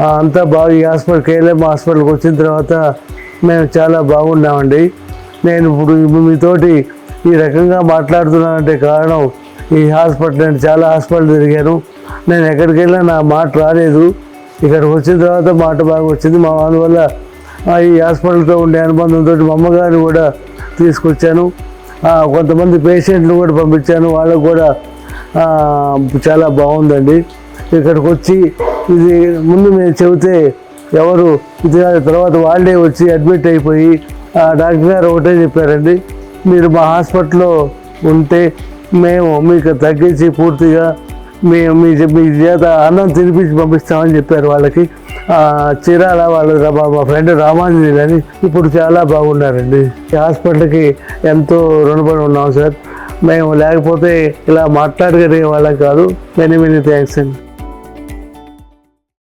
అంతా బాగా ఈ కేఎల్ఎం హాస్పిటల్కి వచ్చిన తర్వాత మేము చాలా బాగున్నామండి. నేను ఇప్పుడు మీతోటి ఈ రకంగా మాట్లాడుతున్నానంటే కారణం ఈ హాస్పిటల్. నేను చాలా హాస్పిటల్ తిరిగాను, నేను ఎక్కడికి వెళ్ళినా నా మాట రాలేదు. ఇక్కడికి వచ్చిన తర్వాత మాట బాగా వచ్చింది. మా వల్ల ఈ హాస్పిటల్తో ఉండే అనుబంధంతో మా అమ్మగారిని కూడా తీసుకొచ్చాను. కొంతమంది పేషెంట్లు కూడా పంపించాను, వాళ్ళకు కూడా చాలా బాగుందండి. ఇక్కడికి వచ్చి ఇది ముందు మేము చెబితే ఎవరు ఇది తర్వాత వాళ్ళే వచ్చి అడ్మిట్ అయిపోయి డాక్టర్ గారు ఒకటే చెప్పారండి, మీరు మా హాస్పిటల్లో ఉంటే మేము మీకు తగ్గించి పూర్తిగా మీ చేత అన్నం తినిపించి పంపిస్తామని చెప్పారు. వాళ్ళకి చీరాల వాళ్ళ మా ఫ్రెండ్ రామాంజనేయులు అని ఇప్పుడు చాలా బాగున్నారండి. ఈ హాస్పిటల్కి ఎంతో రుణపడి ఉన్నాం సార్. మేము లేకపోతే ఇలా మాట్లాడగలిగే వాళ్ళం కాదు. మెనీ థ్యాంక్స్ అండి.